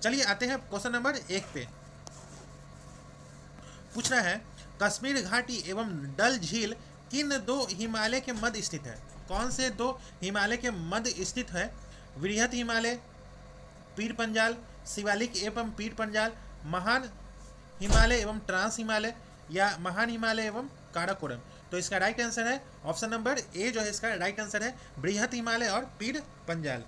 चलिए आते हैं क्वेश्चन नंबर 1 पे। पूछ रहा है कश्मीर घाटी एवं डल झील किन दो हिमालय के मध्य स्थित है? कौन से दो हिमालय के मध्य स्थित है? वृहत हिमालय, पीर पंजाल, शिवालिक एवं पीर पंजाल, महान हिमालय एवं ट्रांस हिमालय, या महान हिमालय एवं काराकोरम। तो इसका राइट आंसर है ऑप्शन नंबर ए जो है इसका राइट आंसर है, बृहत हिमालय और पीर पंजाल।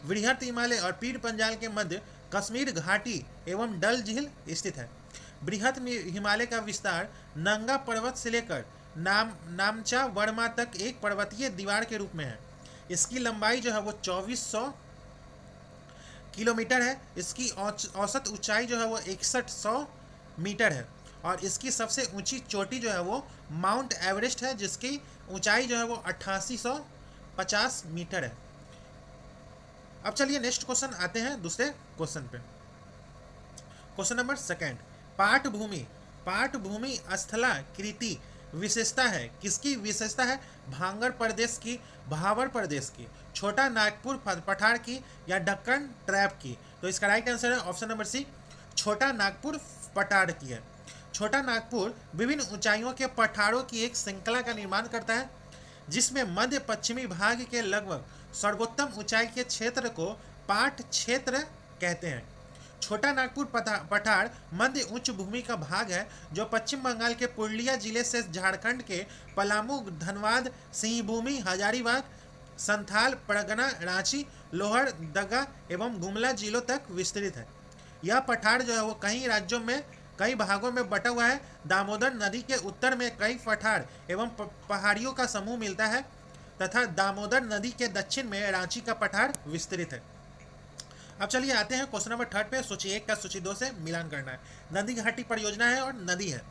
वृहत हिमालय और पीर पंजाल के मध्य कश्मीर घाटी एवं डल झील स्थित है। बृहत हिमालय का विस्तार नंगा पर्वत से लेकर नामचा वर्मा तक एक पर्वतीय दीवार के रूप में है। इसकी लंबाई जो है वो 2400 किलोमीटर है। इसकी औसत ऊंचाई जो है वो 6100 मीटर है और इसकी सबसे ऊंची चोटी जो है वो माउंट एवरेस्ट है, जिसकी ऊंचाई जो है वो 8850 मीटर है। अब चलिए नेक्स्ट क्वेश्चन आते हैं दूसरे क्वेश्चन पे। क्वेश्चन नंबर 2, पाठभूमि स्थलाकृति विशेषता है किसकी विशेषता है? भांगर प्रदेश की, भावर प्रदेश की, छोटा नागपुर पठार की, या दक्कन ट्रैप की। तो इसका राइट आंसर है ऑप्शन नंबर सी, छोटा नागपुर पठार की है। छोटा नागपुर विभिन्न ऊंचाइयों के पठारों की एक श्रृंखला का निर्माण करता है, जिसमें मध्य पश्चिमी भाग के लगभग सर्वोत्तम ऊंचाई के क्षेत्र को पाठ क्षेत्र कहते हैं। छोटा नागपुर पठार मध्य उच्च भूमि का भाग है, जो पश्चिम बंगाल के पुरुलिया जिले से झारखंड के पलामू, धनबाद, सिंहभूमि, हजारीबाग, संथाल, परगना, रांची, लोहरदगा एवं गुमला जिलों तक विस्तृत है। यह पठार जो है वो कई राज्यों में कई भागों में बटा हुआ है। दामोदर नदी के उत्तर में कई पठार एवं पहाड़ियों का समूह मिलता है तथा दामोदर नदी के दक्षिण में रांची का पठार विस्तृत है। अब चलिए आते हैं क्वेश्चन नंबर 3 पे। सूची 1 का सूची 2 से मिलान करना है। नदी घाटी परियोजना है और नदी है।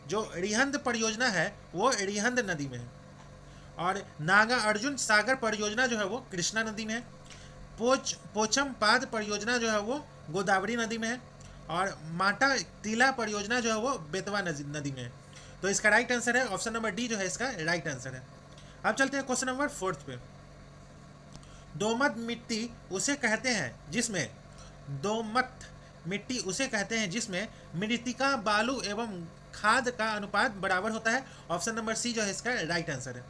जो रिहंद परियोजना है वो रिहंद नदी में है और नागा अर्जुन सागर परियोजना जो है वो कृष्णा नदी में है। पोचमपाद परियोजना जो है वो गोदावरी नदी में है और माटा टीला परियोजना जो है वो बेतवा नदी में है। तो इसका राइट आंसर है ऑप्शन नंबर डी जो है इसका राइट आंसर है। अब चलते हैं क्वेश्चन नंबर 4 पे। दोमट मिट्टी उसे कहते हैं जिसमें मृत्तिका, बालू एवं खाद का अनुपात बराबर होता है। ऑप्शन नंबर सी जो है इसका राइट आंसर है।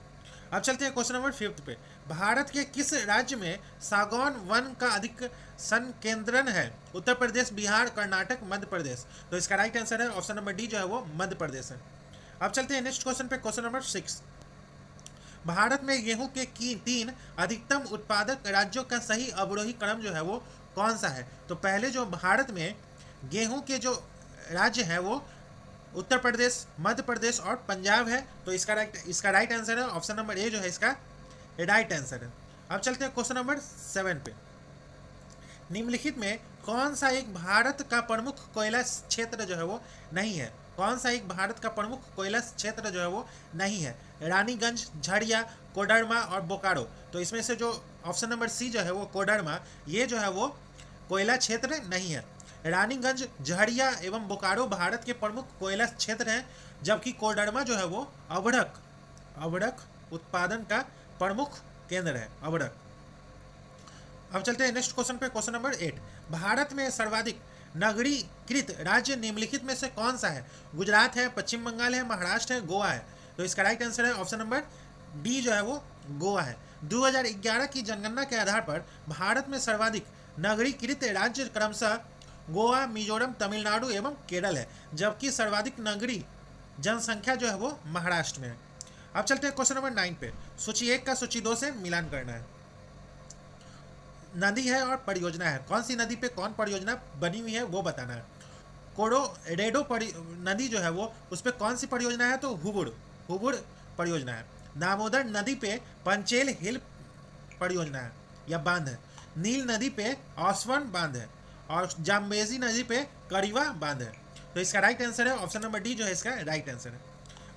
अब चलते हैं क्वेश्चन नंबर 5 पे। भारत के किस राज्य में सागौन वन का अधिक संकेंद्रण है? उत्तर प्रदेश, बिहार, कर्नाटक, मध्य प्रदेश। तो इसका राइट आंसर है ऑप्शन नंबर डी जो है वो मध्य प्रदेश है। अब चलते हैं नेक्स्ट क्वेश्चन पे। क्वेश्चन नंबर 6, भारत में गेहूं के 3 अधिकतम उत्पादक राज्यों का सही अवरोही क्रम जो है वो कौन सा है? तो पहले जो भारत में गेहूं के जो राज्य है वो उत्तर प्रदेश, मध्य प्रदेश और पंजाब है। तो इसका राइट आंसर है ऑप्शन नंबर ए जो है इसका राइट आंसर है। अब चलते हैं क्वेश्चन नंबर 7 पे। निम्नलिखित में कौन सा एक भारत का प्रमुख कोयला क्षेत्र जो है वो नहीं है? कौन सा एक भारत का प्रमुख कोयला क्षेत्र जो है वो नहीं है? रानीगंज, झरिया, कोडरमा और बोकारो। तो इसमें से जो ऑप्शन नंबर सी जो है वो कोडरमा, ये जो है वो कोयला क्षेत्र नहीं है। रानीगंज, झरिया एवं बोकारो भारत के प्रमुख कोयला क्षेत्र हैं, जबकि कोडरमा जो है वो अवढ़क उत्पादन का प्रमुख केंद्र है, अवढ़क। अब चलते हैं नेक्स्ट क्वेश्चन पे। क्वेश्चन नंबर 8, भारत में सर्वाधिक नगरीकृत राज्य निम्नलिखित में से कौन सा है? गुजरात है, पश्चिम बंगाल है, महाराष्ट्र है, गोवा है। तो इसका राइट आंसर है ऑप्शन नंबर डी जो है वो गोवा है। 2011 की जनगणना के आधार पर भारत में सर्वाधिक नगरीकृत राज्य क्रमशः गोवा, मिजोरम, तमिलनाडु एवं केरल है, जबकि सर्वाधिक नगरी जनसंख्या जो है वो महाराष्ट्र में है। अब चलते हैं क्वेश्चन नंबर 9 पे। सूची 1 का सूची 2 से मिलान करना है। नदी है और परियोजना है। कौन सी नदी पे कौन परियोजना बनी हुई है वो बताना है। कोलोरेडो नदी जो है वो उस पर कौन सी परियोजना है? तो हुबुड़ परियोजना है। दामोदर नदी पे पंचेल हिल परियोजना है या बांध है। नील नदी पे ऑसवन बांध है और जाम्बेजी नदी पे करीवा बांध है। तो इसका राइट आंसर है ऑप्शन नंबर डी जो है इसका राइट आंसर है।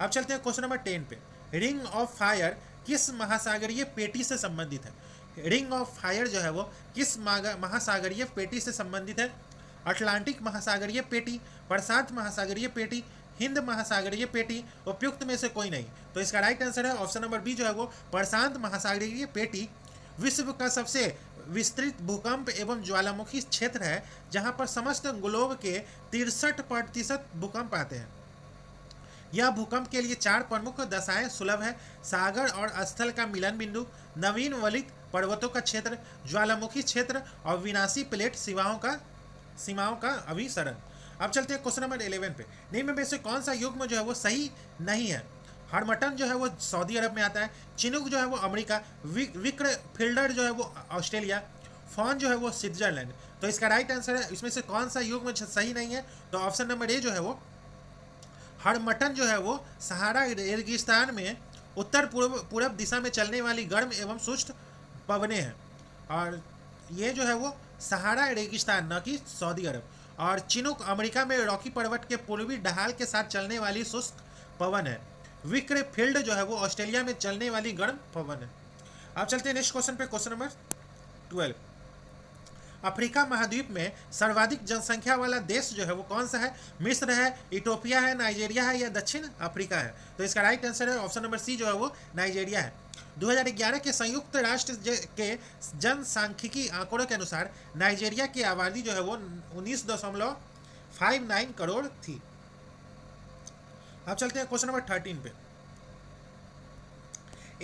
अब चलते हैं क्वेश्चन नंबर 10 पे। रिंग ऑफ फायर किस महासागरीय पेटी से संबंधित है? रिंग ऑफ फायर जो है वो किस महासागरीय पेटी से संबंधित है? अटलांटिक महासागरीय पेटी, प्रशांत महासागरीय पेटी, हिंद महासागरीय पेटी, उपयुक्त में से कोई नहीं। तो इसका राइट आंसर है ऑप्शन नंबर बी जो है वो प्रशांत महासागरीय पेटी विश्व का सबसे विस्तृत भूकंप एवं ज्वालामुखी क्षेत्र है, जहां पर समस्त ग्लोब के 63% भूकंप आते हैं। यह भूकंप के लिए 4 प्रमुख दशाएं सुलभ है: सागर और स्थल का मिलन बिंदु, नवीन वलित पर्वतों का क्षेत्र, ज्वालामुखी क्षेत्र और विनाशी प्लेट सीमाओं का अभिसरण। अब चलते हैं क्वेश्चन नंबर 11 पे। निम्न में से कौन सा युग्म जो है वो सही नहीं है? हरमटन जो है वो सऊदी अरब में आता है, चिनुक जो है वो अमेरिका, विक्र फील्डर जो है वो ऑस्ट्रेलिया, फॉन जो है वो स्विट्जरलैंड। तो इसका राइट आंसर है, इसमें से कौन सा युग्म सही नहीं है? तो ऑप्शन नंबर ए जो है वो हरमटन जो है वो सहारा रेगिस्तान में उत्तर पूर्व दिशा में चलने वाली गर्म एवं शुष्क पवनें हैं, और ये जो है वो सहारा रेगिस्तान, न कि सऊदी अरब। और चिनुक अमेरिका में रॉकी पर्वत के पूर्वी ढाल के साथ चलने वाली शुष्क पवन है। विक्र फील्ड जो है वो ऑस्ट्रेलिया में चलने वाली गर्म पवन है। अब चलते हैं नेक्स्ट क्वेश्चन पे, क्वेश्चन नंबर 12। अफ्रीका महाद्वीप में सर्वाधिक जनसंख्या वाला देश जो है वो कौन सा है? मिस्र है, इथोपिया है, नाइजीरिया है या दक्षिण अफ्रीका है? तो इसका राइट आंसर है ऑप्शन नंबर सी जो है वो नाइजीरिया है। 2011 के संयुक्त राष्ट्र के जनसांख्यिकी आंकड़ों के अनुसार नाइजीरिया की आबादी जो है वो 19.59 करोड़ थी। अब चलते हैं क्वेश्चन नंबर 13 पे।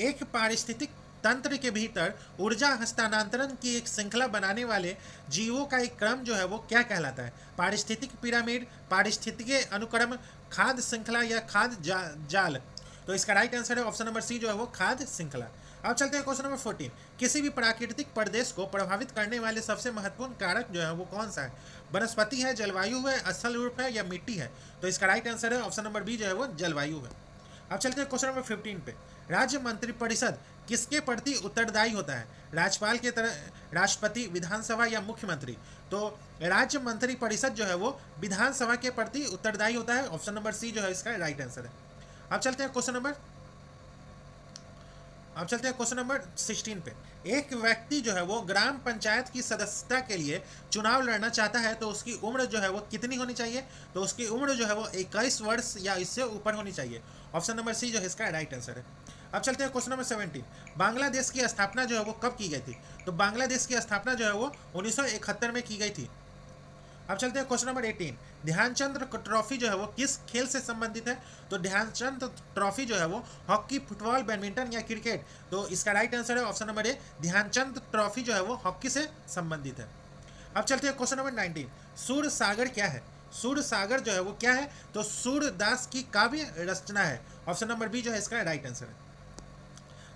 एक पारिस्थितिक तंत्र के भीतर ऊर्जा हस्तांतरण की एक श्रृंखला बनाने वाले जीवों का एक क्रम जो है वो क्या कहलाता है? पारिस्थितिक पिरामिड, पारिस्थितिकीय अनुक्रम, खाद्य श्रृंखला या खाद्य जाल? तो इसका राइट आंसर है ऑप्शन नंबर सी जो है वो खाद्य श्रृंखला। अब चलते हैं क्वेश्चन नंबर 14। किसी भी प्राकृतिक प्रदेश को प्रभावित करने वाले सबसे महत्वपूर्ण कारक जो है वो कौन सा है? वनस्पति है, जलवायु है, स्थल रूप है या मिट्टी है? तो इसका राइट आंसर है ऑप्शन नंबर बी जो है वो जलवायु है। अब चलते हैं क्वेश्चन नंबर 15 पे। राज्य मंत्रिपरिषद किसके प्रति उत्तरदायी होता है? राज्यपाल के तरह, राष्ट्रपति, विधानसभा या मुख्यमंत्री? तो राज्य मंत्रिपरिषद जो है वो विधानसभा के प्रति उत्तरदायी होता है। ऑप्शन नंबर सी जो है इसका राइट आंसर है। अब चलते हैं क्वेश्चन नंबर 16 पे। एक व्यक्ति जो है वो ग्राम पंचायत की सदस्यता के लिए चुनाव लड़ना चाहता है, तो उसकी उम्र जो है वो कितनी होनी चाहिए? तो उसकी उम्र जो है वो 21 वर्ष या इससे ऊपर होनी चाहिए। ऑप्शन नंबर सी जो है इसका राइट आंसर है। अब चलते हैं क्वेश्चन नंबर 17। बांग्लादेश की स्थापना जो है वो कब की गई थी? तो बांग्लादेश की स्थापना जो है वो 1971 में की गई थी। अब चलते हैं क्वेश्चन नंबर 18। ध्यानचंद ट्रॉफी जो है वो किस खेल से संबंधित है? तो ध्यानचंद ट्रॉफी जो है वो हॉकी, फुटबॉल, बैडमिंटन या क्रिकेट? तो इसका राइट आंसर है option number A, Dhyanchand trophy जो है वो हॉकी से संबंधित है। अब चलते हैं क्वेश्चन नंबर 19। सूर सागर क्या है? सूर सागर जो है वो क्या है? तो सूरदास की काव्य रचना है। ऑप्शन नंबर बी जो है इसका राइट आंसर है।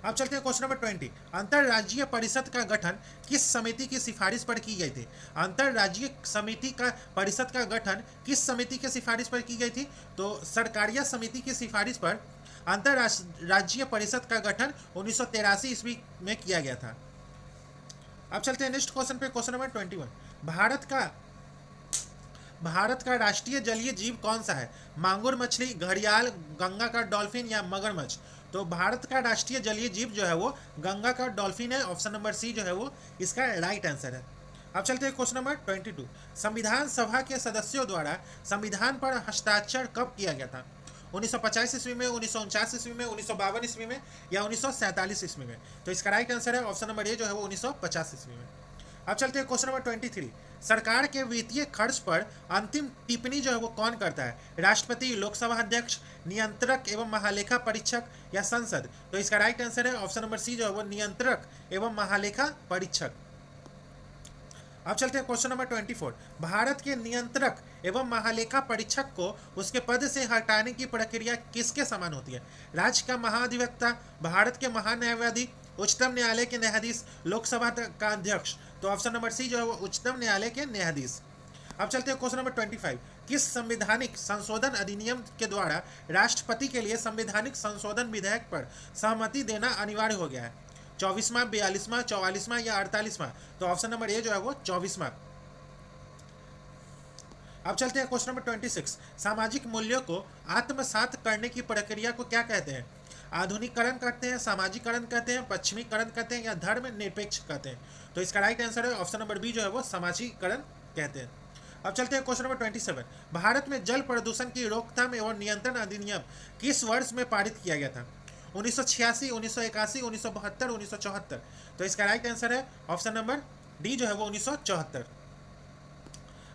अब चलते हैं क्वेश्चन नंबर 20। अंतरराज्यीय परिषद का गठन किस समिति की सिफारिश पर की गई थी? अंतरराज्यीय समिति का परिषद का गठन किस समिति की सिफारिश पर की गई थी? तो सरकारिया समिति की सिफारिश पर अंतरराज्यीय परिषद का गठन 1983 ईस्वी में किया गया था। अब चलते हैं नेक्स्ट क्वेश्चन पे, क्वेश्चन नंबर 21। भारत का राष्ट्रीय जलीय जीव कौन सा है? मांगुर मछली, घड़ियाल, गंगा का डॉल्फिन या मगरमच्छ? तो भारत का राष्ट्रीय जलीय जीव जो है वो गंगा का डॉल्फिन है। ऑप्शन नंबर सी जो है वो इसका राइट आंसर है। अब चलते हैं क्वेश्चन नंबर 22। संविधान सभा के सदस्यों द्वारा संविधान पर हस्ताक्षर कब किया गया था? 1950 ईस्वी में, 1949 ईस्वी में, 1952 ईस्वी में या 1947 ईस्वी में? तो इसका राइट आंसर है ऑप्शन नंबर ए जो है वो 1950 ईस्वी में। अब चलते हैं क्वेश्चन नंबर 23। सरकार के वित्तीय खर्च पर अंतिम टिप्पणी जो है वो कौन करता है? राष्ट्रपति, लोकसभा अध्यक्ष, नियंत्रक एवं महालेखा परीक्षक या संसद? तो इसका राइट आंसर है ऑप्शन नंबर सी जो है वो नियंत्रक एवं महालेखा परीक्षक। अब चलते हैं क्वेश्चन नंबर 24। भारत के नियंत्रक एवं महालेखा परीक्षक को उसके पद से हटाने की प्रक्रिया किसके समान होती है? राज्य का महाधिवक्ता, भारत के महान्यायवादी, उच्चतम न्यायालय के न्यायाधीश, लोकसभा का अध्यक्ष? तो ऑप्शन नंबर सी जो है वो उच्चतम न्यायालय के न्यायाधीश। अब चलते हैं क्वेश्चन नंबर 25। किस संवैधानिक संशोधन अधिनियम के द्वारा राष्ट्रपति के लिए संवैधानिक संशोधन विधेयक पर सहमति देना अनिवार्य हो गया है? 24वां, 42वां, 44वां या 48वां? तो ऑप्शन नंबर ए जो है वो 24वां। अब चलते हैं क्वेश्चन नंबर 26। सामाजिक मूल्यों को आत्मसात करने की प्रक्रिया को क्या कहते हैं? आधुनिकीकरण कहते हैं, सामाजिकरण कहते हैं, पश्चिमीकरण कहते हैं या धर्म निरपेक्ष कहते हैं? तो इसका राइट आंसर है ऑप्शन नंबर बी जो है वो सामाजिकरण कहते हैं। अब चलते हैं क्वेश्चन नंबर 27। भारत में जल प्रदूषण की रोकथाम एवं नियंत्रण अधिनियम किस वर्ष में पारित किया गया था? 1986, 1981, 1972, 1974। तो इसका राइट आंसर है ऑप्शन नंबर डी जो है वो 1974।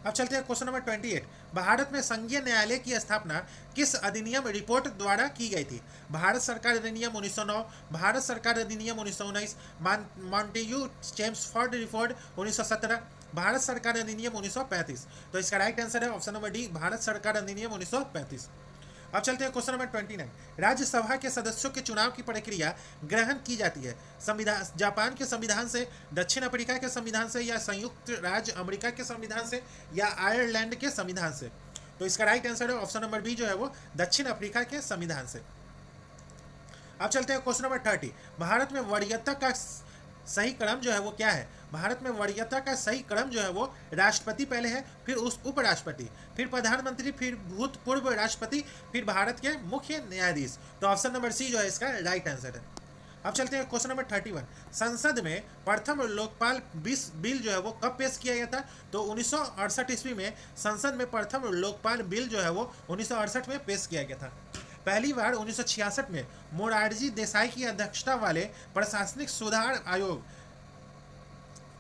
अब चलते हैं क्वेश्चन नंबर 28। भारत में संघीय न्यायालय की स्थापना किस अधिनियम रिपोर्ट द्वारा की गई थी? भारत सरकार अधिनियम 1909, भारत सरकार अधिनियम 1919, मॉन्टेग्यू चेम्सफोर्ड रिपोर्ट 1917, भारत सरकार अधिनियम 1935। तो इसका राइट आंसर है ऑप्शन नंबर डी, भारत सरकार अधिनियम 1935। अब चलते हैं क्वेश्चन नंबर 29। राज्यसभा के सदस्यों के चुनाव की प्रक्रिया ग्रहण की जाती है संविधान जापान के संविधान से, दक्षिण अफ्रीका के संविधान से, या संयुक्त राज्य अमेरिका के संविधान से, या आयरलैंड के संविधान से? तो इसका राइट आंसर है ऑप्शन नंबर बी जो है वो दक्षिण अफ्रीका के संविधान से। अब चलते हैं क्वेश्चन नंबर 30। भारत में वरीयता का सही क्रम जो है वो क्या है? भारत में वरीयता का सही क्रम जो है वो राष्ट्रपति पहले है, फिर उस उपराष्ट्रपति, फिर प्रधानमंत्री, फिर भूतपूर्व राष्ट्रपति, फिर भारत के मुख्य न्यायाधीश। तो ऑप्शन नंबर सी जो है इसका राइट आंसर है। अब चलते हैं क्वेश्चन नंबर 31। संसद में प्रथम लोकपाल बिल जो है वो कब पेश किया गया था? तो 1968 ईस्वी में संसद में प्रथम लोकपाल बिल जो है वो 1968 में पेश किया गया था। पहली बार 1966 में मोरारजी देसाई की अध्यक्षता वाले प्रशासनिक सुधार आयोग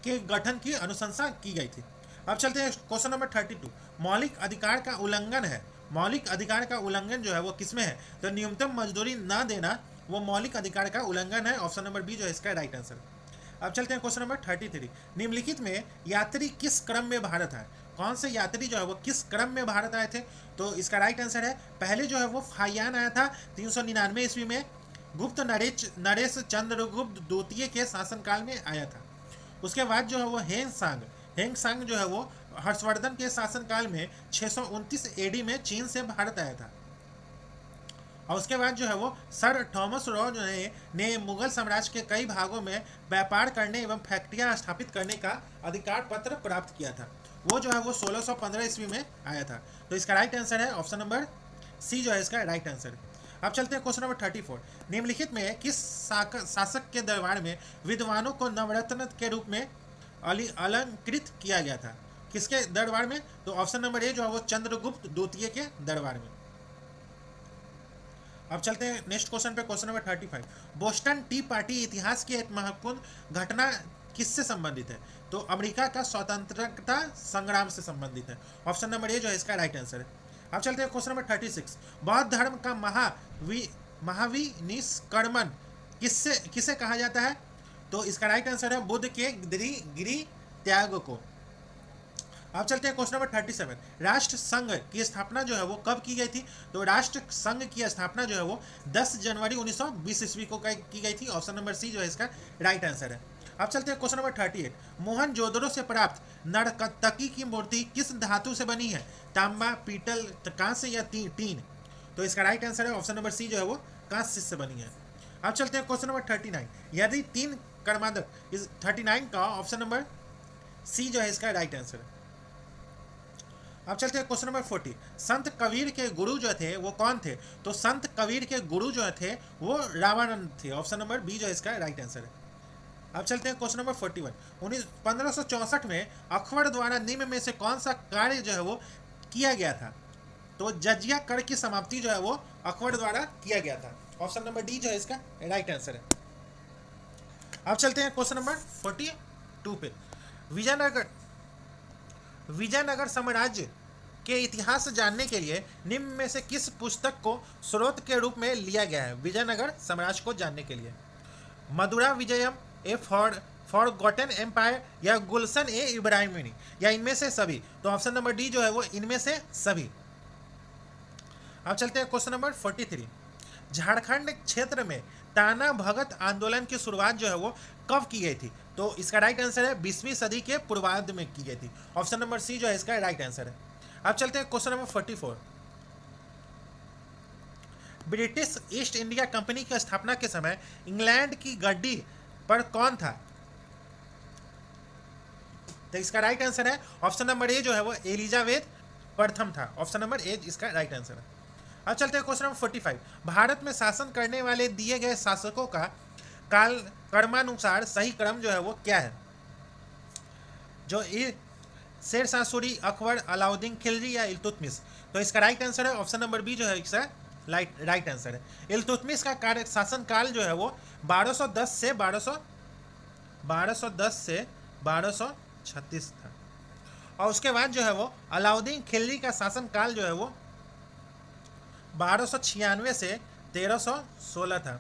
के गठन की अनुशंसा की गई थी। अब चलते हैं क्वेश्चन नंबर 32। मौलिक अधिकार का उल्लंघन है, मौलिक अधिकार का उल्लंघन जो है वो किसमें है? तो न्यूनतम मजदूरी न देना वो मौलिक अधिकार का उल्लंघन है। ऑप्शन नंबर बी जो है इसका राइट आंसर। अब चलते हैं क्वेश्चन नंबर 33। निम्नलिखित में यात्री किस क्रम में भारत आए? कौन से यात्री जो है वो किस क्रम में भारत आए थे? तो इसका राइट आंसर है पहले जो है वो फाहियान आया था 399 ईस्वी में, गुप्त नरेश चंद्रगुप्त द्वितीय के शासनकाल में आया था। उसके बाद जो है वो हेंग सांग जो है वो हर्षवर्धन के शासनकाल में 629 एडी में चीन से भारत आया था। और उसके बाद जो है वो सर थॉमस रॉ ने मुगल साम्राज्य के कई भागों में व्यापार करने एवं फैक्ट्रियां स्थापित करने का अधिकार पत्र प्राप्त किया था। वो जो है वो 1615 ईस्वी में आया था। तो इसका राइट आंसर है ऑप्शन नंबर सी जो है इसका राइट आंसर। अब चलते हैं क्वेश्चन नंबर 34। निम्नलिखित में किस शासक के दरबार में विद्वानों को नवरत्न के रूप में अलंकृत किया गया था? किसके दरबार में? तो ऑप्शन नंबर ए जो है वो चंद्रगुप्त द्वितीय के दरबार में। अब चलते हैं नेक्स्ट क्वेश्चन पे, question number 35। Boston T party इतिहास की एक महत्वपूर्ण घटना किससे संबंधित है? तो अमेरिका का स्वतंत्रता संग्राम से संबंधित है। ऑप्शन नंबर ए जो है इसका राइट आंसर है। अब चलते हैं क्वेश्चन नंबर 36। बौद्ध धर्म का महाविनिष्कर्मण किसे कहा जाता है? तो इसका राइट आंसर है बुद्ध के गिरि त्याग को। अब चलते हैं क्वेश्चन नंबर 37। राष्ट्र संघ की स्थापना जो है वो कब की गई थी? तो राष्ट्र संघ की स्थापना जो है वो 10 जनवरी 1920 ईस्वी को की गई थी। ऑप्शन नंबर सी जो है इसका राइट आंसर है। अब चलते हैं क्वेश्चन नंबर 38। मोहनजोदड़ो से प्राप्त नरकट्टकी की मूर्ति किस धातु से बनी है? तांबा, पीतल, कांस्य या टीन? तो इसका राइट आंसर है ऑप्शन नंबर सी जो है वो कांस्य से बनी है। अब चलते हैं क्वेश्चन नंबर 39। यदि 3 कर्मादक इस 39 का ऑप्शन नंबर सी जो है इसका राइट आंसर है। अब चलते हैं क्वेश्चन नंबर 40। संत कबीर के गुरु जो थे वो कौन थे? तो संत कबीर के गुरु जो थे वो रामानंद थे। ऑप्शन नंबर बी जो है इसका राइट आंसर है। अब चलते हैं क्वेश्चन नंबर 41। 1564 में अकबर द्वारा निम्न में से कौन सा कार्य जो है वो किया गया था? तो जजिया कर की समाप्ति जो है वो अकबर द्वारा किया गया था। ऑप्शन नंबर डी जो है इसका राइट आंसर है। अब चलते हैं क्वेश्चन नंबर 42 पे। विजयनगर साम्राज्य के इतिहास जानने के लिए निम्न में से किस पुस्तक को स्रोत के रूप में लिया गया है विजयनगर साम्राज्य को जानने के लिए? मदुरा विजयम, ए फॉरगॉटन एम्पायर, या गुलशन ए इब्राहिमी, या इनमें से सभी? तो ऑप्शन नंबर डी जो है वो इनमें से सभी। अब चलते हैं क्वेश्चन नंबर 43। झारखंड क्षेत्र में टाना भगत आंदोलन की शुरुआत जो है वो कब की गई थी? तो इसका राइट आंसर है 20वीं सदी के पूर्वार्ध में की गई थी। ऑप्शन नंबर सी जो है इसका राइट आंसर है। अब चलते हैं question number 44। British east India company की स्थापना के समय इंग्लैंड की गद्दी पर कौन था? तो इसका राइट आंसर है ऑप्शन नंबर ए जो है वो एलिजाबेथ प्रथम था। ऑप्शन नंबर ए इसका राइट आंसर है। अब चलते हैं क्वेश्चन नंबर 45। भारत में शासन करने वाले दिए गए शासकों का काल क्रमानुसार सही क्रम जो है वो क्या है? जो शेरशाह सूरी, अकबर, अलाउद्दीन खिलजी या इल्तुतमिश? तो इसका राइट आंसर है ऑप्शन नंबर बी जो है इसका राइट आंसर है। इल्तुतमिश का कार्य शासन काल जो है वो 1210 से 1236 था। और उसके बाद जो है वो अलाउद्दीन खिलजी का शासन काल जो है वो 1296 से 1316 था।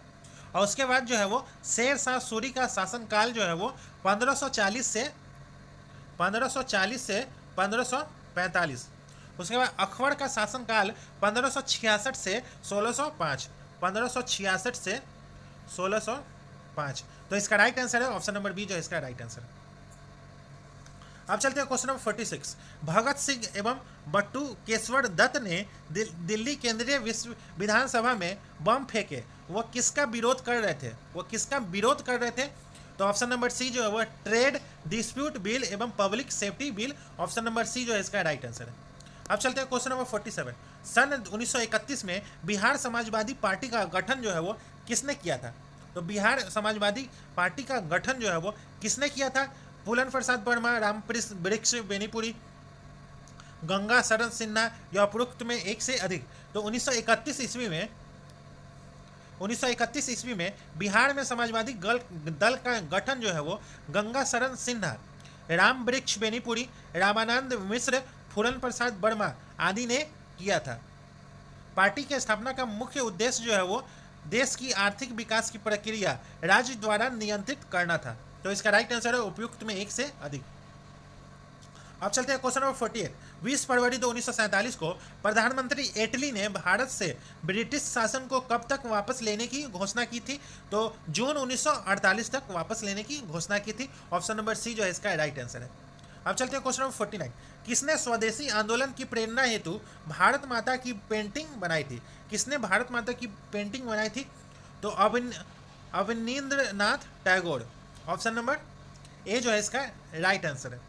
और उसके बाद जो है वो शेर शाह सूरी का शासन काल जो है वो 1540 से 1545। उसके बाद अकबर का शासनकाल 1566 से 1605। 1566 से 1605। तो इसका राइट आंसर है ऑप्शन नंबर बी जो है इसका राइट आंसर। अब चलते हैं क्वेश्चन नंबर 46। भगत सिंह एवं बट्टू केशवर दत्त ने दिल्ली केंद्रीय विधानसभा में बम फेंके, वो किसका विरोध कर रहे थे? तो ऑप्शन नंबर सी जो है वो ट्रेड डिस्प्यूट बिल एवं public safety bill. Option number C जो है इसका राइट आंसर है। अब चलते हैं क्वेश्चन नंबर 47। सन 1931 में बिहार समाजवादी पार्टी का गठन जो है वो किसने किया था? तो बिहार समाजवादी पार्टी का गठन जो है वो किसने किया था? फूलन प्रसाद वर्मा, राम वृक्ष बेनीपुरी, गंगा शरण सिन्हा या उपरोक्त में एक से अधिक। तो 1931 ईस्वी में बिहार में समाजवादी दल का गठन जो है वो गंगा शरण सिन्हा, राम वृक्ष बेनीपुरी, रामानंद मिश्र, फूलन प्रसाद वर्मा आदि ने किया था। पार्टी की स्थापना का मुख्य उद्देश्य जो है वो देश की आर्थिक विकास की प्रक्रिया राज्य द्वारा नियंत्रित करना था। तो इसका राइट आंसर है उपयुक्त में एक से अधिक। अब चलते हैं क्वेश्चन नंबर 48। 20 फरवरी 1947 को प्रधानमंत्री एटली ने भारत से ब्रिटिश शासन को कब तक वापस लेने की घोषणा की थी? तो जून 1948 तक वापस लेने की घोषणा की थी। ऑप्शन नंबर सी जो है इसका राइट आंसर है। अब चलते हैं क्वेश्चन नंबर 49। किसने स्वदेशी आंदोलन की प्रेरणा हेतु भारत माता की पेंटिंग बनाई थी? किसने भारत माता की पेंटिंग बनाई थी? तो अवनींद्रनाथ टैगोर। ऑप्शन नंबर ए जो है इसका राइट आंसर है।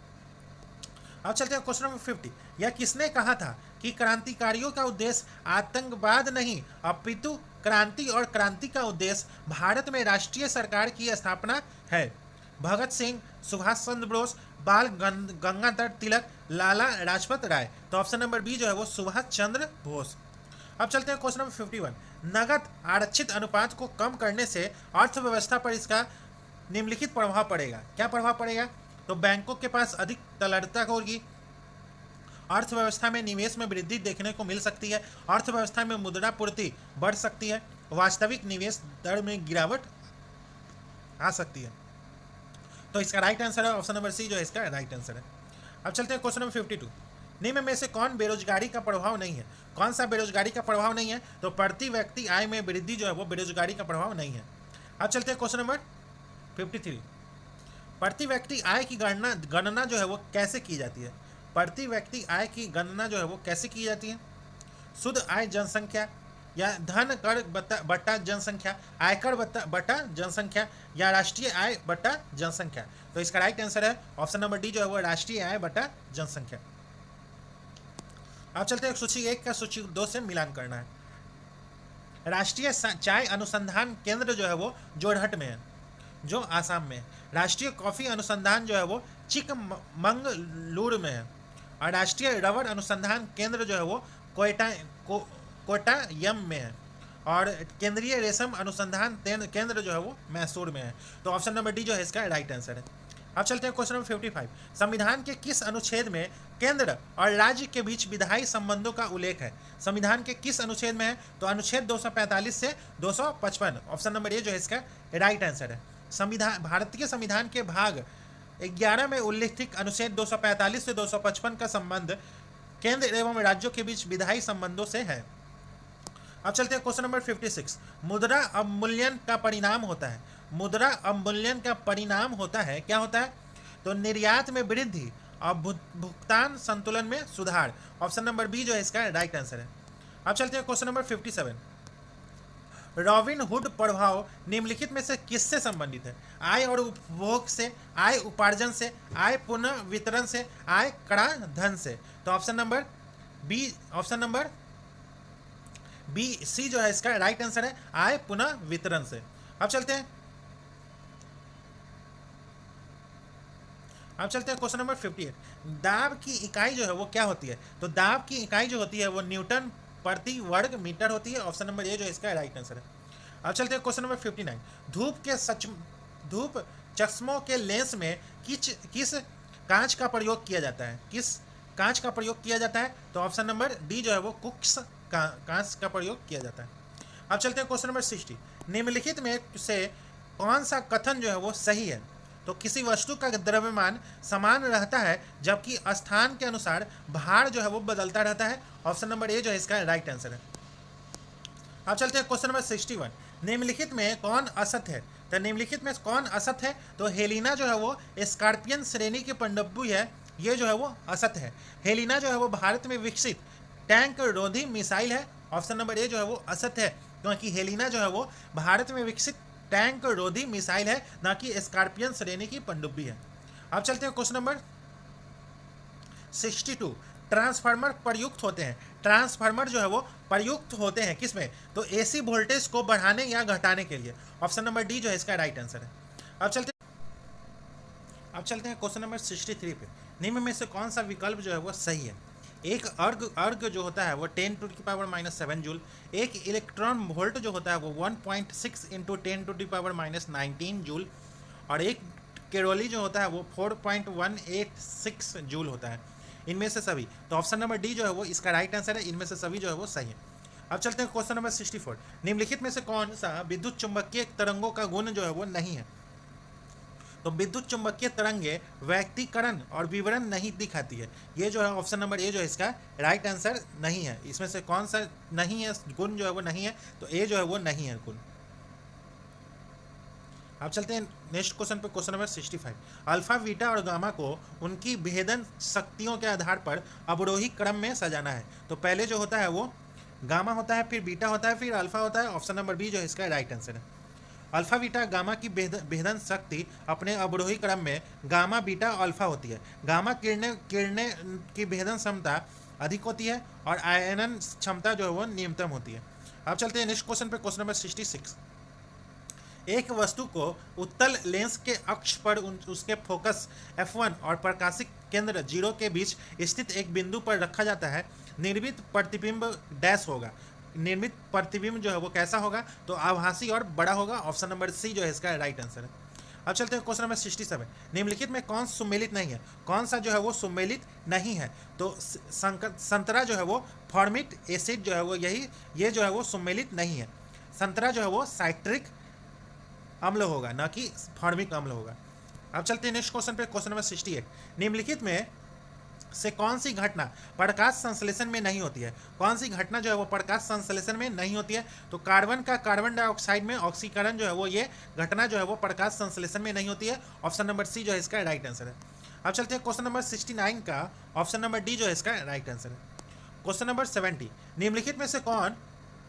अब चलते हैं क्वेश्चन नंबर 50। यह किसने कहा था कि क्रांतिकारियों का उद्देश्य आतंकवाद नहीं अपितु क्रांति और क्रांति का उद्देश्य भारत में राष्ट्रीय सरकार की स्थापना है? भगत सिंह, सुभाष चंद्र बोस, बाल गंगाधर तिलक, लाला लाजपत राय। तो ऑप्शन नंबर बी जो है वो सुभाष चंद्र बोस। अब चलते हैं क्वेश्चन नंबर 51। नगद आरक्षित अनुपात को कम करने से अर्थव्यवस्था पर इसका निम्नलिखित प्रभाव पड़ेगा। क्या प्रभाव पड़ेगा? तो बैंकों के पास अधिक तरलता होगी, अर्थव्यवस्था में निवेश में वृद्धि देखने को मिल सकती है, अर्थव्यवस्था में मुद्रा पूर्ति बढ़ सकती है, वास्तविक निवेश दर में गिरावट आ सकती है। तो इसका राइट आंसर है ऑप्शन नंबर सी जो है इसका राइट आंसर है। अब चलते हैं क्वेश्चन नंबर 52। निम्न में से कौन बेरोजगारी का प्रभाव नहीं है? कौन सा बेरोजगारी का प्रभाव नहीं है? तो प्रति व्यक्ति आय में वृद्धि जो है वो बेरोजगारी का प्रभाव नहीं है। अब चलते हैं क्वेश्चन नंबर 53। प्रति व्यक्ति आय की गणना जो है वो कैसे की जाती है? प्रति व्यक्ति आय की गणना जो है वो कैसे की जाती है? शुद्ध आय जनसंख्या या धन कर बट्टा जनसंख्या, आयकर बट्टा जनसंख्या या राष्ट्रीय आय बट्टा जनसंख्या। तो इसका राइट आंसर है ऑप्शन नंबर डी जो है वो राष्ट्रीय आय बट्टा जनसंख्या। अब चलते हैं सूची 1 का सूची 2 से मिलान करना है। राष्ट्रीय चाय अनुसंधान केंद्र जो है वो जोरहट में है, जो आसाम में है। राष्ट्रीय कॉफी अनुसंधान जो है वो चिकमंगलुरु में है। और राष्ट्रीय रबर अनुसंधान केंद्र जो है वो कोट्टायम में है। और केंद्रीय रेशम अनुसंधान केंद्र जो है वो मैसूर में है। तो ऑप्शन नंबर डी जो है इसका राइट आंसर है। अब चलते हैं क्वेश्चन नंबर 55। संविधान के किस अनुच्छेद में केंद्र और राज्य के बीच विधायी संबंधों का उल्लेख है? संविधान के किस अनुच्छेद में है? तो अनुच्छेद 245 से 255। ऑप्शन नंबर ए जो है इसका राइट आंसर है। भारतीय संविधान के भाग 11 में उल्लिखित अनुच्छेद 245 से 255 का संबंध केंद्र एवं राज्यों के बीच विधायी संबंधों से है। अब चलते हैं क्वेश्चन नंबर 56। मुद्रा अवमूल्यन का परिणाम होता है। मुद्रा अवमूल्यन का परिणाम होता है, क्या होता है? तो निर्यात में वृद्धि और भुगतान संतुलन में सुधार। ऑप्शन नंबर बी जो है इसका राइट आंसर है। अब चलते हैं क्वेश्चन नंबर 57। रॉबिन हुड प्रभाव निम्नलिखित में से किससे संबंधित है? आय और उपभोग से, आय उपार्जन से, आय पुनः वितरण से, आय कराधान से। तो ऑप्शन नंबर बी सी जो है इसका राइट आंसर है, आय पुनः वितरण से। अब चलते हैं क्वेश्चन नंबर 58। दाब की इकाई जो है वो क्या होती है? तो दाब की इकाई जो होती है वो न्यूटन प्रति वर्ग मीटर होती है। ऑप्शन नंबर ए जो इसका राइट आंसर है। अब चलते हैं क्वेश्चन नंबर 59। धूप चश्मों के लेंस में किस कांच का प्रयोग किया जाता है? किस कांच का प्रयोग किया जाता है? तो ऑप्शन नंबर डी जो है वो कुक्स कांच का प्रयोग किया जाता है। अब चलते हैं क्वेश्चन नंबर 60। निम्नलिखित में से कौन सा कथन जो है वो सही है? तो किसी वस्तु का द्रव्यमान समान रहता है जबकि स्थान के अनुसार भार जो है वो बदलता रहता है। ऑप्शन नंबर ए जो है इसका राइट आंसर है। अब चलते हैं क्वेश्चन नंबर 61। निम्नलिखित में कौन असत है? तो निम्नलिखित में कौन असत है? तो हेलिना जो है वो स्कॉर्पियन श्रेणी की पनडुब्बी है, ये जो है वो असत है। हेलिना जो है वो भारत में विकसित टैंक रोधी मिसाइल है। ऑप्शन नंबर ए जो है वो असत है, क्योंकि हेलिना जो है वो भारत में विकसित टैंक रोधी मिसाइल है, ना कि स्कॉर्पियन श्रेणी की पनडुब्बी है। अब चलते हैं क्वेश्चन नंबर 62। ट्रांसफार्मर प्रयुक्त होते हैं। ट्रांसफार्मर जो है वो प्रयुक्त होते हैं किसमें? तो एसी वोल्टेज को बढ़ाने या घटाने के लिए। ऑप्शन नंबर डी जो है इसका राइट आंसर है। अब चलते हैं क्वेश्चन नंबर 63 पे। निम्न में से कौन सा विकल्प जो है वो सही है? एक अर्ग जो होता है वो 10⁻⁻7 जूल। एक इलेक्ट्रॉन वोल्ट जो होता है वो 1.6 × 10⁻⁻19 जूल। और एक कैलोरी जो होता है वो 4.186 जूल होता है। इनमें से सभी, तो ऑप्शन नंबर डी जो है वो इसका राइट आंसर है। इनमें से सभी जो है वो सही है। अब चलते हैं क्वेश्चन नंबर 64। निम्नलिखित में से कौन सा विद्युत चुंबकीय तरंगों का गुण जो है वो नहीं है? तो विद्युत चुंबकीय तरंगे व्यक्तिकरण और विवरण नहीं दिखाती है। ये जो है ऑप्शन नंबर ए जो है इसका राइट आंसर नहीं है। इसमें से कौन सा नहीं है गुण जो है वो नहीं है? तो ए जो है वो नहीं है गुण। अब चलते हैं नेक्स्ट क्वेश्चन पे, क्वेश्चन नंबर 65। अल्फा, बीटा और गामा को उनकी भेदन शक्तियों के आधार पर अवरोही क्रम में सजाना है। तो पहले जो होता है वो गामा होता है, फिर बीटा होता है, फिर अल्फा होता है। ऑप्शन नंबर बी जो है इसका राइट आंसर है। अल्फा बीटा गामा की भेदन शक्ति अपने अवरोही क्रम में गामा बीटा अल्फा होती है। गामा किरणें की भेदन क्षमता अधिक होती है और आयनन क्षमता जो है वो न्यूनतम होती है। अब चलते हैं नेक्स्ट क्वेश्चन पे, क्वेश्चन नंबर 66। एक वस्तु को उत्तल लेंस के अक्ष पर उसके फोकस F1 और प्रकाशिक केंद्र 0 के बीच स्थित एक बिंदु पर रखा जाता है। निर्मित प्रतिबिंब डैश होगा। निर्मित प्रतिबिंब जो है वो कैसा होगा? तो आभासी और बड़ा होगा। ऑप्शन नंबर सी जो है इसका राइट आंसर है। अब चलते हैं क्वेश्चन नंबर 67। निम्नलिखित में कौन सुमेलित नहीं है? कौन सा जो है वो सुमेलित नहीं है? तो संतरा जो है वो फॉर्मिक एसिड जो है वो ये जो है वो सुमेलित नहीं है। संतरा जो है वो साइट्रिक अम्ल होगा, ना कि फॉर्मिक अम्ल होगा। अब चलते हैं नेक्स्ट क्वेश्चन पे, क्वेश्चन नंबर 68। निम्नलिखित में से कौन सी घटना प्रकाश संश्लेषण में नहीं होती है? कौन सी घटना जो है वो प्रकाश संश्लेषण में नहीं होती है? तो कार्बन का कार्बन डाइऑक्साइड में ऑक्सीकरण जो है वो ये घटना जो है वो प्रकाश संश्लेषण में नहीं होती है। ऑप्शन नंबर सी जो है इसका राइट आंसर है। अब चलते हैं क्वेश्चन नंबर 69 का ऑप्शन नंबर डी जो है इसका राइट आंसर है। Question number 70। निम्नलिखित में से कौन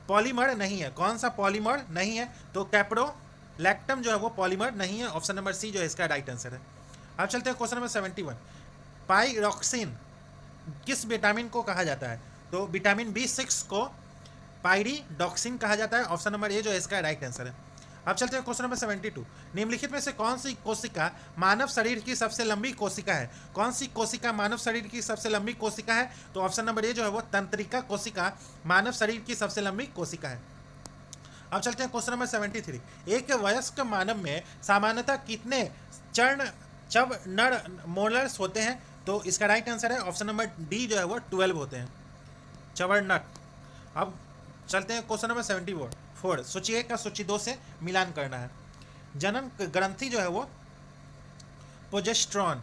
पॉलीमर नहीं है? कौन सा पॉलीमर नहीं है? तो कैप्रोलैक्टम जो है वो पॉलीमर नहीं है। ऑप्शन नंबर सी जो है इसका राइट आंसर है। अब चलते हैं क्वेश्चन नंबर 71। पाइरोक्सिन किस विटामिन को कहा जाता है? तो विटामिन B6 को पाइरिडॉक्सिन कहा जाता है। ऑप्शन नंबर ए जो है इसका राइट आंसर है। अब चलते हैं क्वेश्चन नंबर 72। निम्नलिखित में से कौन सी कोशिका मानव शरीर की सबसे लंबी कोशिका है? कौन सी कोशिका मानव शरीर की सबसे लंबी कोशिका है? तो ऑप्शन नंबर ए जो है वो तंत्रिका कोशिका मानव शरीर की सबसे लंबी कोशिका है। अब चलते हैं क्वेश्चन नंबर 73। एक वयस्क मानव में सामान्यतः कितने चब नर मोलर्स होते हैं? तो इसका राइट आंसर है ऑप्शन नंबर डी जो है वो 12 होते हैं, चवर्णक। अब चलते हैं क्वेश्चन नंबर 74। सूची 1 का सूची 2 से मिलान करना है। जनन ग्रंथि जो है वो प्रोजेस्टेरोन,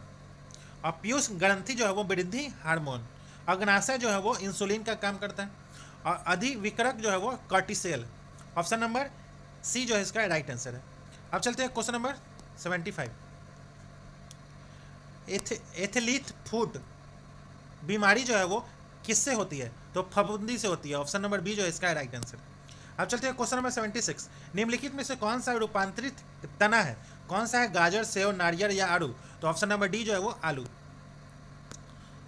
और पीयूष ग्रंथि जो है वो वृद्धि हार्मोन, अग्नाशय जो है वो इंसुलिन का काम करता है, और अधिविकरक जो है वो कॉर्टिसोल। ऑप्शन नंबर सी जो है इसका राइट आंसर है। अब चलते हैं क्वेश्चन नंबर 75। एथलीट फुट बीमारी जो है वो किससे होती है? तो फफूंदी से होती है। ऑप्शन नंबर बी जो है इसका राइट आंसर। अब चलते हैं क्वेश्चन नंबर 76। निम्नलिखित में से कौन सा रूपांतरित तना है? कौन सा है? गाजर, सेव, नारियल या आलू? तो ऑप्शन नंबर डी जो है वो आलू।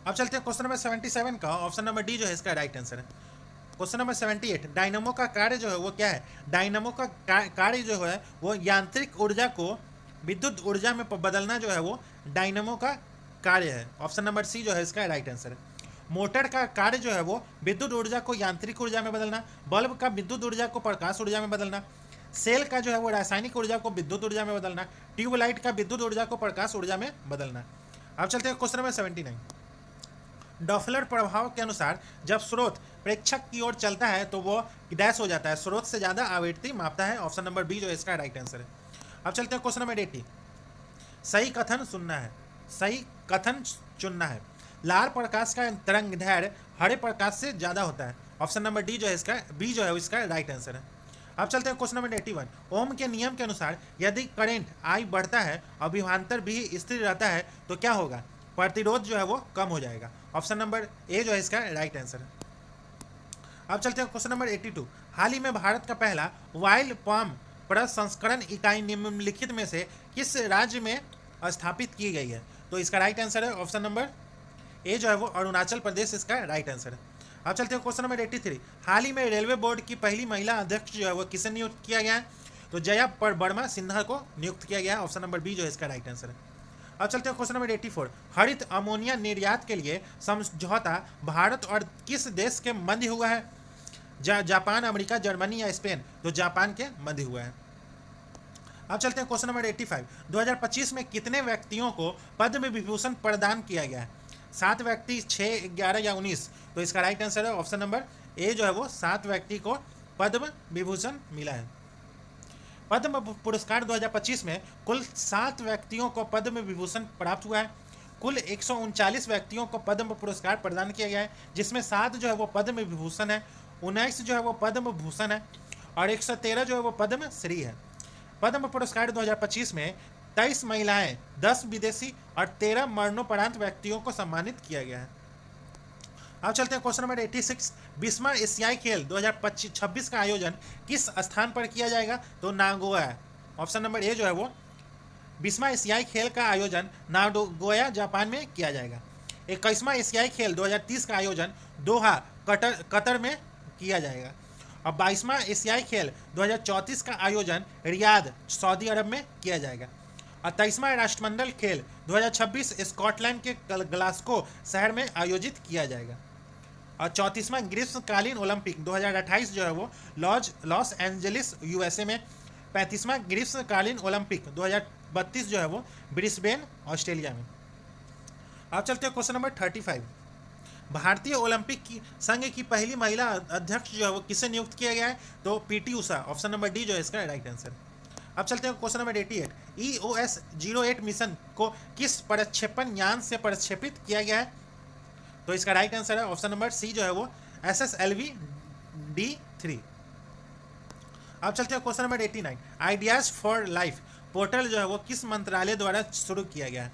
अब चलते हैं क्वेश्चन नंबर 77 का ऑप्शन नंबर डी जो है इसका राइट आंसर है। Question number 78। डायनामो का कार्य जो है वो क्या है? डायनामो का कार्य जो है वो यांत्रिक ऊर्जा को विद्युत ऊर्जा में बदलना जो है वो डायनामो का कार्य है। ऑप्शन नंबर सी जो है इसका राइट आंसर है। मोटर का कार्य जो है वो विद्युत ऊर्जा को यांत्रिक ऊर्जा में बदलना, बल्ब का विद्युत ऊर्जा को प्रकाश ऊर्जा में बदलना, सेल का जो है वो रासायनिक ऊर्जा को विद्युत ऊर्जा में बदलना, ट्यूबलाइट का विद्युत ऊर्जा को प्रकाश ऊर्जा में बदलना। अब चलते हैं क्वेश्चन नंबर 79। डॉफलर प्रभाव के अनुसार जब स्रोत प्रेक्षक की ओर चलता है तो वो डैश हो जाता है, स्रोत से ज्यादा आवृत्ति मापता है। ऑप्शन नंबर बी जो इसका राइट आंसर है। अब चलते हैं क्वेश्चन नंबर 80। सही कथन सुनना है, सही कथन चुनना है। लाल प्रकाश का तरंग दैर्घ्य हरे प्रकाश से ज्यादा होता है। ऑप्शन नंबर डी जो है इसका, बी जो है इसका राइट आंसर है। अब चलते हैं क्वेश्चन नंबर 81। ओम के नियम के अनुसार यदि करंट आई बढ़ता है और विभवांतर भी स्थिर रहता है तो क्या होगा? प्रतिरोध जो है वो कम हो जाएगा। ऑप्शन नंबर ए जो है इसका राइट आंसर है। अब चलते हैं क्वेश्चन नंबर 82। हाल ही में भारत का पहला वाइल्ड पाम प्रसंस्करण इकाई निम्नलिखित में से किस राज्य में स्थापित की गई है? तो इसका राइट आंसर है ऑप्शन नंबर ए जो है वो अरुणाचल प्रदेश इसका राइट आंसर है। अब चलते हैं क्वेश्चन नंबर 83। हाल ही में रेलवे बोर्ड की पहली महिला अध्यक्ष जो है वो किसे नियुक्त किया गया है? तो जया वर्मा सिन्हा को नियुक्त किया गया है। ऑप्शन नंबर बी जो है इसका राइट आंसर है। अब चलते हैं क्वेश्चन नंबर 84। हरित अमोनिया निर्यात के लिए समझौता भारत और किस देश के मध्य हुआ है? जापान, अमेरिका, जर्मनी या स्पेन? तो जापान के मध्य हुआ है। अब चलते हैं क्वेश्चन नंबर 85। 2025 में कितने व्यक्तियों को पद्म विभूषण प्रदान किया गया है? 7 व्यक्ति, 6, 11 या 19? तो इसका राइट आंसर है ऑप्शन नंबर ए जो है वो 7 व्यक्ति को पद्म विभूषण मिला है। पद्म पुरस्कार 2025 में कुल 7 व्यक्तियों को पद्म विभूषण प्राप्त हुआ है। कुल 139 व्यक्तियों को पद्म पुरस्कार प्रदान किया गया है, जिसमें 7 जो है वो पद्म विभूषण है, 19 जो है वो पद्म भूषण है और 113 जो है वो पद्म श्री है। पद्म पुरस्कार 2025 में 23 महिलाएं, 10 विदेशी और 13 मरणोपरांत व्यक्तियों को सम्मानित किया गया है। अब चलते हैं क्वेश्चन नंबर 86। 20वां एशियाई खेल 2026 का आयोजन किस स्थान पर किया जाएगा? तो नागोया है। ऑप्शन नंबर ए जो है वो 20वां एशियाई खेल का आयोजन नागोया जापान में किया जाएगा। 21वां एशियाई खेल 2030 का आयोजन दोहा कतर में किया जाएगा और 22वां एशियाई खेल 2034 का आयोजन रियाद सऊदी अरब में किया जाएगा और 23वां राष्ट्रमंडल खेल 2026 स्कॉटलैंड के ग्लासगो शहर में आयोजित किया जाएगा और 34वां ग्रीष्मकालीन ओलंपिक 2028 जो है वो लॉस एंजलिस यूएसए में, 35वां ग्रीष्मकालीन ओलंपिक 2032 जो है वो ब्रिस्बेन ऑस्ट्रेलिया में। अब चलते हैं क्वेश्चन नंबर 35। भारतीय ओलंपिक की संघ की पहली महिला अध्यक्ष जो है वो किसे नियुक्त किया गया है? तो PT Usha. Option number D जो है इसका राइट आंसर। अब चलते हैं क्वेश्चन नंबर 88। EOS 08 मिशन को किस प्रक्षेपण यान से प्रक्षेपित किया गया है? तो इसका राइट आंसर है ऑप्शन नंबर सी जो है वो SSLV D3। अब चलते हैं question number 89। Ideas for life portal जो है वो किस मंत्रालय द्वारा शुरू किया गया है?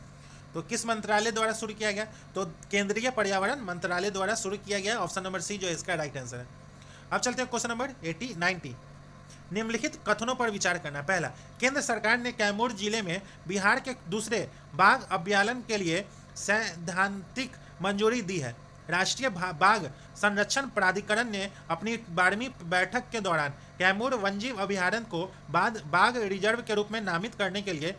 तो किस मंत्रालय द्वारा शुरू किया गया? तो केंद्रीय पर्यावरण मंत्रालय द्वारा शुरू किया गया। ऑप्शन नंबर सी जो है इसका राइट आंसर है। अब चलते हैं क्वेश्चन नंबर 90। निम्नलिखित कथनों पर विचार करना। पहला, केंद्र सरकार ने कैमूर जिले में बिहार के दूसरे बाघ अभ्यारण्य के लिए सैद्धांतिक मंजूरी दी है। राष्ट्रीय बाघ संरक्षण प्राधिकरण ने अपनी 12वीं बैठक के दौरान कैमूर वन्यजीव अभ्यारण्य को बाघ रिजर्व के रूप में नामित करने के लिए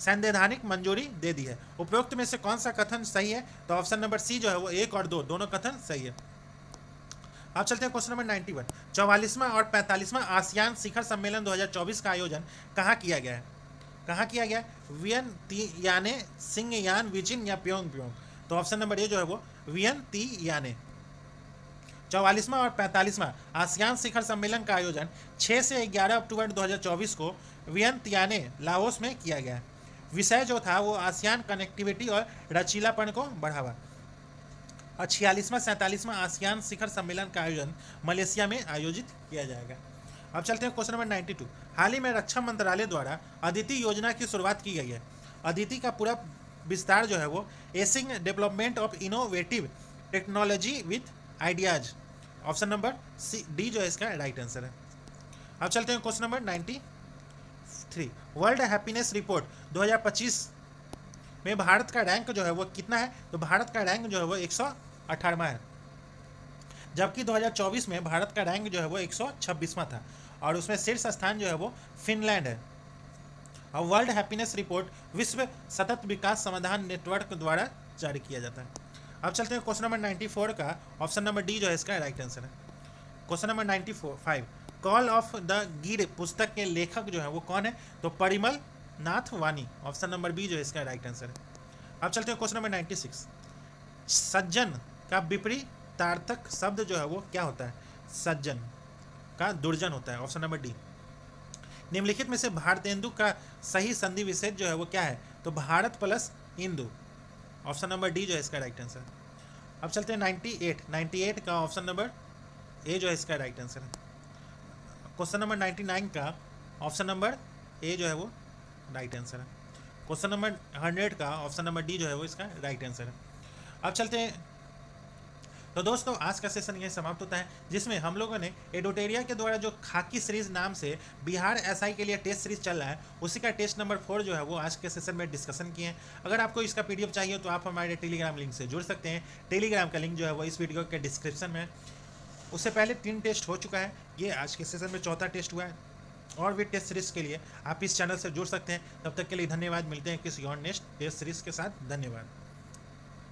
संवैधानिक मंजूरी दे दी है। उपरोक्त में से कौन सा कथन सही है? तो ऑप्शन नंबर सी जो है वो 1 और 2 दोनों कथन सही है। अब चलते हैं क्वेश्चन नंबर 91। 44वां और 45वां आसियान शिखर सम्मेलन 2024 का आयोजन कहाँ किया गया है? कहाँ किया गया? वियनतियाने, सिंगयान, बीजिंग या प्योंगयांग? तो ऑप्शन नंबर ए जो है वो वियनतियाने। 44वां और 45वां आसियान शिखर सम्मेलन का आयोजन 6 से 11 अक्टूबर 2024 को वियनतियाने लाओस में किया गया है। विषय जो था वो आसियान कनेक्टिविटी और लचीलापन को बढ़ावा। और 46वां 47वां आसियान शिखर सम्मेलन का आयोजन मलेशिया में आयोजित किया जाएगा। अब चलते हैं क्वेश्चन नंबर 92। हाल ही में रक्षा मंत्रालय द्वारा अदिति योजना की शुरुआत की गई है। अदिति का पूरा विस्तार जो है वो easing development of innovative technology with ideas. Option number C D जो है इसका राइट आंसर है। अब चलते हैं question number 93। World happiness report 2025 में भारत का रैंक जो है वो कितना है? तो भारत का रैंक जो है वो 118वां है, जबकि 2024 में भारत का रैंक जो है वो 126वां था और उसमें शीर्ष स्थान जो है वो फिनलैंड है। और वर्ल्ड हैप्पीनेस रिपोर्ट विश्व सतत विकास समाधान नेटवर्क द्वारा जारी किया जाता है। अब चलते हैं क्वेश्चन नंबर 94 का, ऑप्शन नंबर डी जो है इसका राइट आंसर है। Question number 95, call of the गिर पुस्तक के लेखक जो है वो कौन है? तो परिमल नाथ वानी, ऑप्शन नंबर बी जो है इसका राइट आंसर है। अब चलते हैं क्वेश्चन नंबर 96, सज्जन का विपरीतार्थक शब्द जो है वो क्या होता है? सज्जन का दुर्जन होता है, ऑप्शन नंबर डी। निम्नलिखित में से भारतेंदु का सही संधि विशेष जो है वो क्या है? तो Bharat plus Indu, option number D जो है इसका राइट आंसर। अब चलते हैं 98 का ऑप्शन नंबर ए जो है इसका राइट आंसर है। क्वेश्चन नंबर 99 का ऑप्शन नंबर ए जो है वो राइट आंसर है। क्वेश्चन नंबर 100 का ऑप्शन नंबर डी जो है वो इसका राइट आंसर है। अब चलते हैं, तो दोस्तों आज का सेशन यही समाप्त होता है, जिसमें हम लोगों ने एडोटेरिया के द्वारा जो खाकी सीरीज नाम से बिहार एसआई के लिए टेस्ट सीरीज चल रहा है, उसी का टेस्ट नंबर 4 जो है वो आज के सेशन में डिस्कशन किए हैं। अगर आपको इसका पीडीएफ चाहिए तो आप हमारे टेलीग्राम लिंक से जुड़ सकते हैं। टेलीग्राम का लिंक जो है वो इस वीडियो के डिस्क्रिप्शन में। उससे पहले 3 टेस्ट हो चुका है, ये आज के सेशन में 4था टेस्ट हुआ है। और भी टेस्ट सीरीज के लिए आप इस चैनल से जुड़ सकते हैं। तब तक के लिए धन्यवाद, मिलते हैं किसी और नेक्स्ट टेस्ट सीरीज के साथ। धन्यवाद।